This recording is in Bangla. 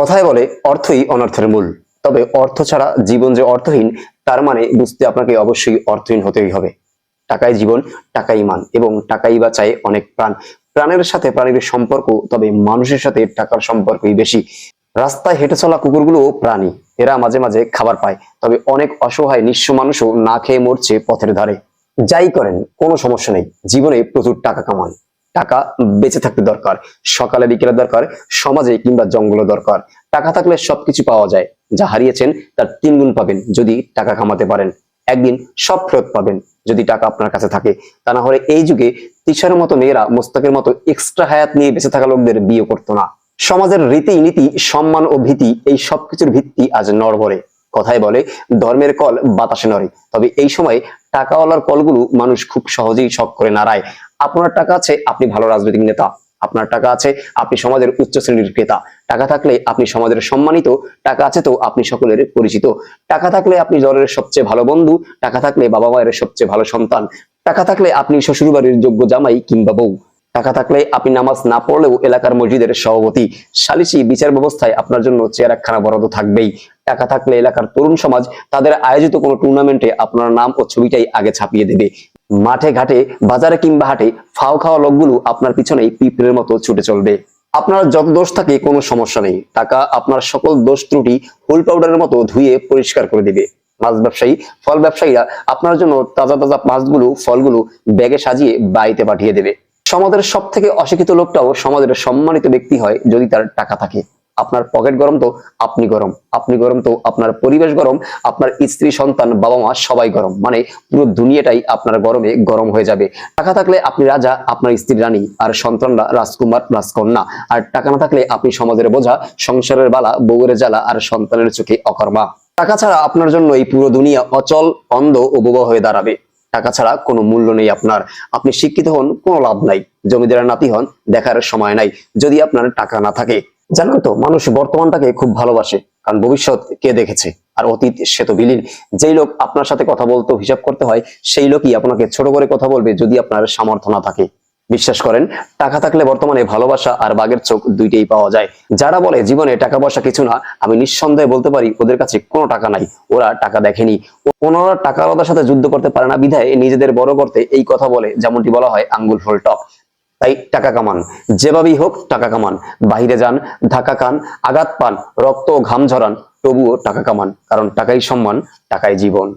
কথায় বলে অর্থই অনর্থের মূল। তবে অর্থ ছাড়া জীবন যে অর্থহীন তার মানে বুঝতে আপনাকে অবশ্যই অর্থহীন হতেই হবে। টাকাই জীবন, টাকাই মান এবং টাকাই বাঁচায় অনেক প্রাণ। প্রাণের সাথে প্রাণীর সম্পর্ক, তবে মানুষের সাথে টাকার সম্পর্কই বেশি। রাস্তায় হেঁটে চলা কুকুরগুলোও প্রাণী, এরা মাঝে মাঝে খাবার পায়, তবে অনেক অসহায় নিঃস্ব মানুষও না খেয়ে মরছে পথের ধারে। যাই করেন কোনো সমস্যা নেই, জীবনে প্রচুর টাকা কামান। টাকা বেঁচে থাকতে দরকার, সকালে বিকেলে দরকার, সমাজে কিংবা জঙ্গলে দরকার। টাকা থাকলে সবকিছু পাওয়া যায়, যা হারিয়েছেন তার 3 গুণ পাবেন যদি টাকা কামাতে পারেন। একদিন সব ফেরত পাবেন যদি টাকা আপনার কাছে থাকে। তা না হলে এই যুগে তিশার মতো মেয়েরা মোস্তাকের মতো এক্সট্রা হায়াত নিয়ে বেঁচে থাকা লোকদের বিয়ে করতো না। সমাজের রীতি নীতি, সম্মান ও ভীতি, এই সবকিছুর ভিত্তি আজ নড়বড়ে। কথায় বলে ধর্মের কল বাতাসে নড়ে, তবে এই সময় টাকাওয়ালার কলগুলো মানুষ খুব সহজেই শক করে নাড়ায়। আপনার টাকা আছে, আপনি ভালো রাজনৈতিক নেতা। আপনার টাকা আছে, আপনি সমাজের উচ্চ শ্রেণীর ক্রেতা। টাকা থাকলে আপনি সমাজের সম্মানিত। টাকা আছে তো আপনি সকলের পরিচিত। টাকা থাকলে আপনি দলের সবচেয়ে ভালো বন্ধু। টাকা থাকলে বাবা মায়ের সবচেয়ে ভালো সন্তান। টাকা থাকলে আপনি শ্বশুরবাড়ির যোগ্য জামাই কিংবা বউ। টাকা থাকলে আপনি নামাজ না পড়লেও এলাকার মসজিদের সভাপতি। সালিসি বিচার ব্যবস্থায় আপনার জন্য চেয়ার একখানা বরাদ্দ থাকবেই। টাকা থাকলে এলাকার তরুণ সমাজ তাদের আয়োজিত কোনো টুর্নামেন্টে আপনার নাম ও ছবিটাই আগে ছাপিয়ে দেবে। মাঠে ঘাটে, বাজারে কিংবা হাটে ফাও খাওয়া লোকগুলো আপনার পিছনেই পিঁপড়ের মতো ছুটে চলবে। আপনার যত দোষ থাকে কোনো সমস্যা নেই, টাকা আপনার সকল দোষ ত্রুটি হুল পাউডারের মতো ধুয়ে পরিষ্কার করে দিবে। মাছ ব্যবসায়ী, ফল ব্যবসায়ীরা আপনার জন্য তাজা তাজা মাছগুলো, ফলগুলো ব্যাগে সাজিয়ে বাড়িতে পাঠিয়ে দেবে। সমাজের সব থেকে অশিক্ষিত লোকটাও সমাজের সম্মানিত ব্যক্তি হয় যদি তার টাকা থাকে। আপনার পকেট গরম তো আপনি গরম, আপনি গরম তো আপনার পরিবেশ গরম, আপনার স্ত্রী, সন্তান, বাবা মা সবাই গরম, মানে পুরো দুনিয়াটাই আপনার গরমে গরম হয়ে যাবে। টাকা থাকলে আপনি রাজা, আপনার স্ত্রী রানী, আর সন্তানরা রাজকুমার রাজকন্যা। আর টাকা না থাকলে আপনি সমাজের বোঝা, সংসারের বালা, বউয়ের জ্বালা, আর সন্তানের চোখে অকর্মা। টাকা ছাড়া আপনার জন্য এই পুরো দুনিয়া অচল, অন্ধ ও বোবা হয়ে দাঁড়াবে। টাকা ছাড়া কোনো মূল্য নেই আপনার। আপনি শিক্ষিত হন, কোনো লাভ নাই। জমিদারের নাতি হন, দেখার সময় নাই যদি আপনার টাকা না থাকে। জানেন তো, মানুষ বর্তমানটাকে খুব ভালোবাসে, কারণ ভবিষ্যৎ কে দেখেছে, আর অতীত সে তো বিলীন। যেই লোক আপনার সাথে কথা বলতে হিসাব করতে হয়, সেই লোকই আপনাকে ছোট করে কথা বলবে যদি আপনার সামর্থ্য না থাকে। বিশ্বাস করেন, টাকা থাকলে বর্তমানে ভালোবাসা আর বাঘের চোখ দুইটাই পাওয়া যায়। যারা বলে জীবনে টাকা পয়সা কিছু না, আমি নিঃসন্দেহে বলতে পারি ওদের কাছে কোনো টাকা নাই, ওরা টাকা দেখেনি। ওনারা টাকাওয়ালাদের সাথে যুদ্ধ করতে পারে না বিধায় নিজেদের বড় করতে এই কথা বলে, যেমনটি বলা হয় আঙ্গুল ফুল টক। তাই টাকা কামান, যেভাবেই হোক টাকা কামান। বাহিরে যান, ধাক্কা খান, আঘাত পান, রক্ত ও ঘাম ঝরান, তবুও টাকা কামান, কারণ টাকাই সম্মান, টাকাই জীবন।